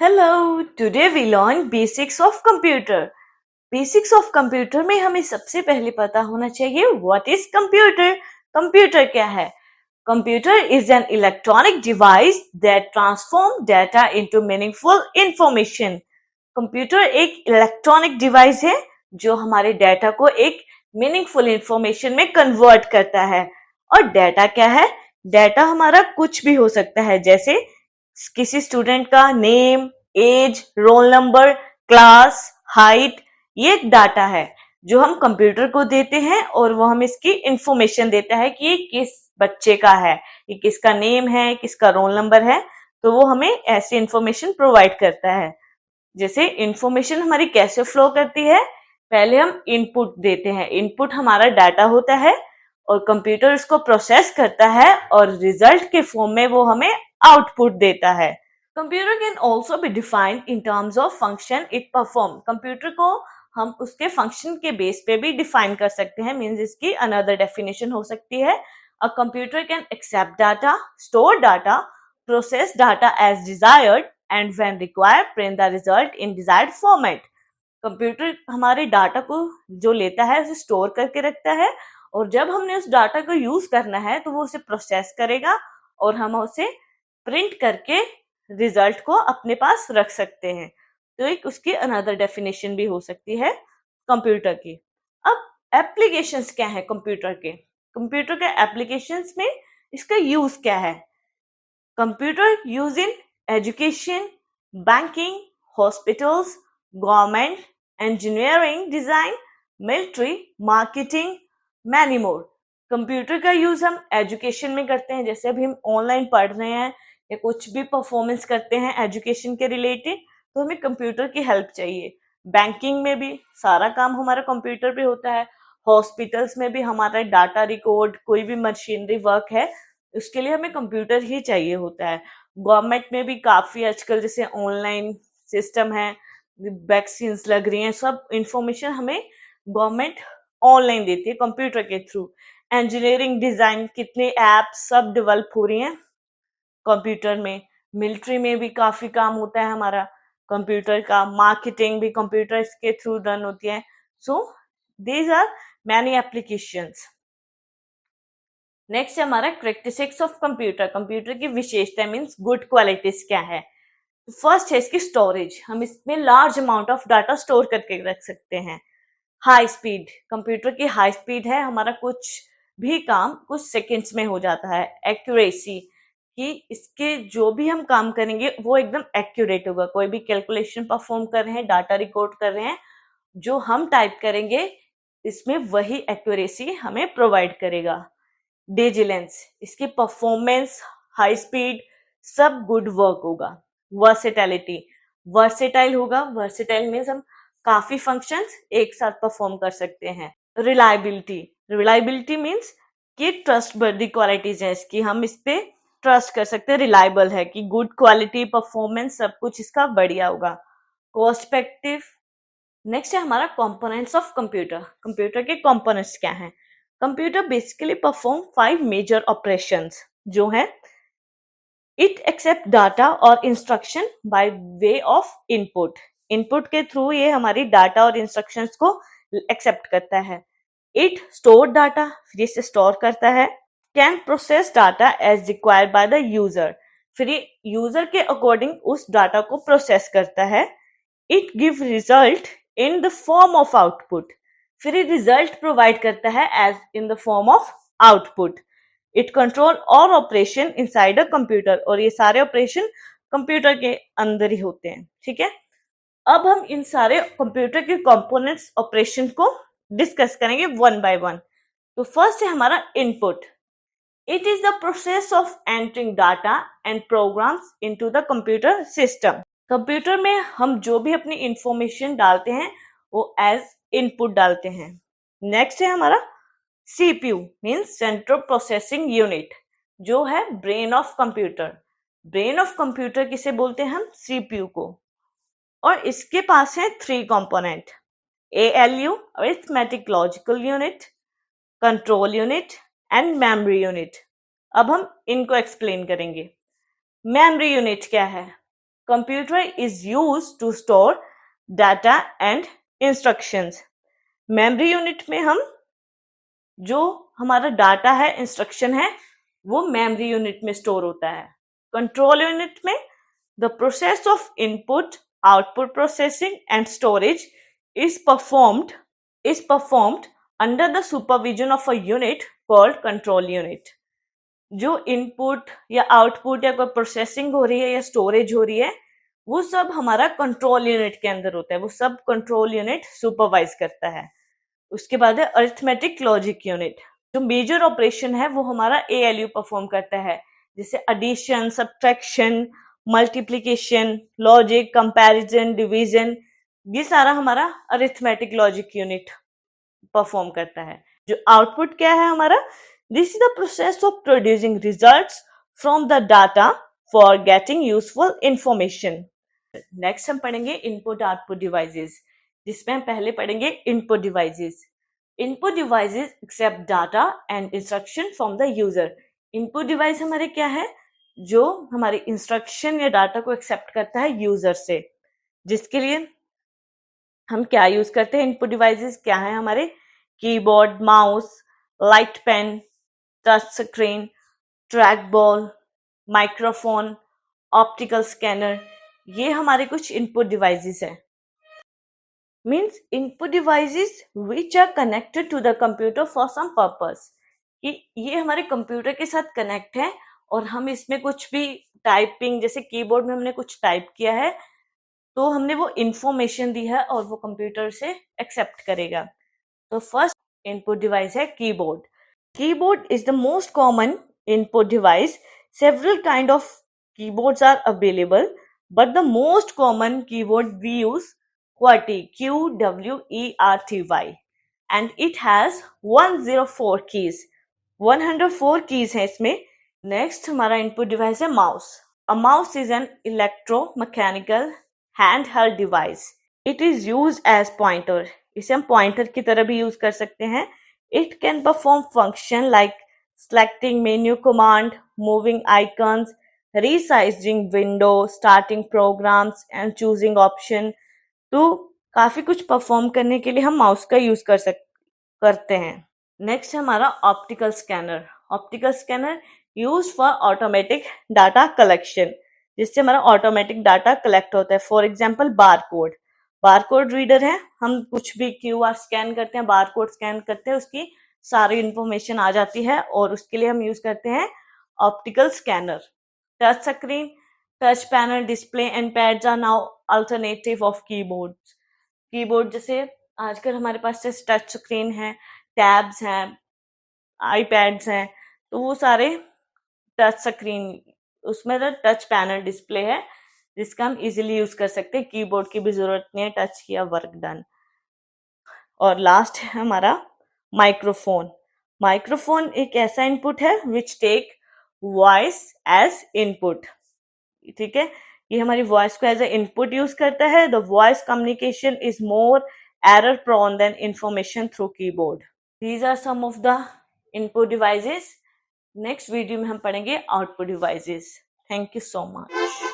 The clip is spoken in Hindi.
Hello, today we learn basics of computer. Basics of computer में हमें सबसे पहले पता होना चाहिए what is computer. Computer क्या है? Computer is an electronic device that transform data into meaningful information. Computer एक electronic device है जो हमारे data को एक meaningful information में convert करता है. और data क्या है? Data हमारा कुछ भी हो सकता है, जैसे किसी स्टूडेंट का name, age, roll number, class, height, ये डाटा है जो हम कंप्यूटर को देते हैं और वो हमें इसकी इंफॉर्मेशन देता है कि ये किस बच्चे का है, ये किसका नेम है, किसका रोल नंबर है. तो वो हमें ऐसी इंफॉर्मेशन प्रोवाइड करता है. जैसे इंफॉर्मेशन हमारी कैसे फ्लो करती है, पहले हम इनपुट देते हैं. इनपुट हमारा डाटा होता है और कंप्यूटर उसको प्रोसेस करता है और रिजल्ट के फॉर्म में वो हमें आउटपुट देता है. Computer can also be defined in terms of function it perform. Computer को हम उसके फंक्शन के बेस पे भी डिफाइन कर सकते हैं. मीन्स इसकी अनदर डेफिनेशन हो सकती है, a computer can accept data, store data, process data as desired and when required print the result in desired format. Computer हमारे डाटा को जो लेता है उसे स्टोर करके रखता है और जब हमने उस डाटा को यूज करना है तो वो उसे प्रोसेस करेगा और हम उसे प्रिंट करके रिजल्ट को अपने पास रख सकते हैं. तो एक उसकी अनदर डेफिनेशन भी हो सकती है कंप्यूटर की. अब एप्लीकेशंस क्या है कंप्यूटर के? कंप्यूटर के एप्लीकेशंस में इसका यूज क्या है? Computer use in education, banking, hospitals, government, engineering, design, military, marketing, many more. Computer का यूज हम एजुकेशन में करते हैं, जैसे अभी हम ऑनलाइन पढ़ रहे हैं या कुछ भी परफॉर्मेंस करते हैं एजुकेशन के रिलेटेड, तो हमें कंप्यूटर की हेल्प चाहिए. बैंकिंग में भी सारा काम हमारा कंप्यूटर पे होता है. हॉस्पिटल्स में भी हमारा डाटा रिकॉर्ड, कोई भी मशीनरी वर्क है, उसके लिए हमें कंप्यूटर ही चाहिए होता है. गवर्नमेंट में भी काफी आजकल जैसे ऑनलाइन सिस्टम है, वैक्सीन लग रही हैं, सब इंफॉर्मेशन हमें गवर्नमेंट ऑनलाइन देती है कंप्यूटर के थ्रू. इंजीनियरिंग, डिजाइन, कितने ऐप्स सब डेवलप हो रही हैं कंप्यूटर में. मिलिट्री में भी काफी काम होता है हमारा कंप्यूटर का. मार्केटिंग भी कंप्यूटर के थ्रू रन होती है. So these are many applications. Next है हमारा कैरेक्टरिस्टिक्स ऑफ कंप्यूटर. कंप्यूटर की विशेषता मीन्स गुड क्वालिटीज क्या है? फर्स्ट है इसकी स्टोरेज. हम इसमें large amount of data store करके रख सकते हैं. High speed. कंप्यूटर की हाई स्पीड है, हमारा कुछ भी काम कुछ सेकेंड्स में हो जाता है. एक्यूरेसी, कि इसके जो भी हम काम करेंगे वो एकदम एक्यूरेट होगा. कोई भी कैलकुलेशन परफॉर्म कर रहे हैं, डाटा रिकॉर्ड कर रहे हैं, जो हम टाइप करेंगे इसमें वही एक्यूरेसी हमें प्रोवाइड करेगा. डिजिलेंस, इसकी परफॉर्मेंस, हाई स्पीड, सब गुड वर्क होगा. वर्सेटैलिटी, वर्सेटाइल होगा. वर्सेटाइल मीन्स हम काफी फंक्शंस एक साथ परफॉर्म कर सकते हैं. रिलायबिलिटी, रिलायबिलिटी मीन्स कि ट्रस्टवर्दी क्वालिटीज है इसकी, हम इस पे ट्रस्ट कर सकते हैं, रिलायबल है, कि गुड क्वालिटी, परफॉर्मेंस सब कुछ इसका बढ़िया होगा. Cost effective. नेक्स्ट है हमारा कंपोनेंट्स ऑफ कंप्यूटर. कंप्यूटर के कंपोनेंट्स क्या हैं? Computer basically perform 5 major operations, जो है इट एक्सेप्ट डाटा और instruction by way of input. Input के थ्रू ये हमारी डाटा और इंस्ट्रक्शंस को एक्सेप्ट करता है. इट स्टोर डाटा, फिर इसे स्टोर करता है. Can process data as required by the user, फिर यूजर के अकॉर्डिंग उस डाटा को प्रोसेस करता है. It give result in the form of output, फिर रिजल्ट प्रोवाइड करता है as in the form of output. It control और ऑपरेशन इनसाइड अ कंप्यूटर, और ये सारे ऑपरेशन कंप्यूटर के अंदर ही होते हैं. ठीक है, अब हम इन सारे कंप्यूटर के कंपोनेंट्स, ऑपरेशन को डिस्कस करेंगे वन बाय वन. तो फर्स्ट है हमारा input. It is the process of entering data and programs into the computer system. Computer में हम जो भी अपनी इंफॉर्मेशन डालते हैं वो एज इनपुट डालते हैं. नेक्स्ट है हमारा CPU, means central processing unit, जो है brain of computer. Brain of computer किसे बोलते हैं हम? सीपीयू को. और इसके पास है 3 component, ALU, arithmetic logical unit, control unit and memory unit. अब हम इनको एक्सप्लेन करेंगे. मेमोरी यूनिट क्या है? computer is used to store data and instructions. Memory unit में हम जो हमारा डाटा है, इंस्ट्रक्शन है, वो मेमोरी यूनिट में स्टोर होता है. कंट्रोल यूनिट में the process of input, output processing and storage is performed under the supervision of a unit called control unit. जो इनपुट या आउटपुट या कोई प्रोसेसिंग हो रही है या स्टोरेज हो रही है, वो सब हमारा कंट्रोल यूनिट के अंदर होता है. वो सब कंट्रोल यूनिट सुपरवाइज करता है. उसके बाद है अरिथमेटिक लॉजिक यूनिट. जो मेजर ऑपरेशन है वो हमारा ALU परफॉर्म करता है, जैसे addition, subtraction, multiplication, logic, comparison, division, ये सारा हमारा अरिथमेटिक लॉजिक यूनिट परफॉर्म करता है. जो आउटपुट क्या है हमारा, this is the process of producing results from the data for getting useful information. Next हम पढ़ेंगे इनपुट आउटपुट डिवाइसेस, जिसमें हम पहले पढ़ेंगे input devices. Input devices accept data and instruction from the user. Input device हमारे क्या है, जो हमारे इंस्ट्रक्शन या डाटा को एक्सेप्ट करता है यूजर से. जिसके लिए हम क्या यूज करते हैं, इनपुट डिवाइसेस क्या है हमारे, keyboard, mouse, light pen, touch screen, track ball, microphone, optical scanner, ये हमारे कुछ इनपुट डिवाइसेस हैं. Means input devices which are connected to the computer for some purpose. कि ये हमारे कंप्यूटर के साथ कनेक्ट है और हम इसमें कुछ भी टाइपिंग, जैसे कीबोर्ड में हमने कुछ टाइप किया है तो हमने वो इंफॉर्मेशन दी है और वो कंप्यूटर से एक्सेप्ट करेगा. तो फर्स्ट इनपुट डिवाइस है keyboard. Keyboard is the most common input device. Several kind of keyboards are available, but the most common keyboard we use QWERTY, QWERTY, and it has 104 keys. 104 keys है इसमें. नेक्स्ट हमारा इनपुट डिवाइस है mouse. A mouse is an electromechanical handheld device. It is used as pointer. इसे हम पॉइंटर की तरह भी यूज कर सकते हैं. It can perform function like selecting menu command, moving icons, resizing window, starting programs and choosing option. तो काफी कुछ परफॉर्म करने के लिए हम माउस का यूज करते हैं. नेक्स्ट हमारा optical scanner. Optical scanner use for automatic data collection, जिससे हमारा ऑटोमेटिक डाटा कलेक्ट होता है. For example barcode. Barcode reader है, हम कुछ भी QR स्कैन करते हैं, बारकोड स्कैन करते हैं, उसकी सारी इंफॉर्मेशन आ जाती है और उसके लिए हम यूज करते हैं optical scanner. Touch screen, touch panel, display and pads are now alternative of keyboard. Keyboard जैसे आजकल हमारे पास जैसे टच स्क्रीन है, टैब्स हैं, आईपैड्स हैं, तो वो सारे टच स्क्रीन, उसमें तो टच पैनल डिस्प्ले है जिसका हम इजीली यूज कर सकते हैं. कीबोर्ड की भी जरूरत नहीं है, टच किया वर्क डन. और लास्ट है हमारा माइक्रोफोन. माइक्रोफोन एक ऐसा इनपुट है which take voice as input. ठीक है, ये हमारी वॉइस को एज ए इनपुट यूज करता है. The voice communication is more error prone than information through keyboard. These are some of the input devices. Next video में हम पढ़ेंगे output devices. Thank you so much.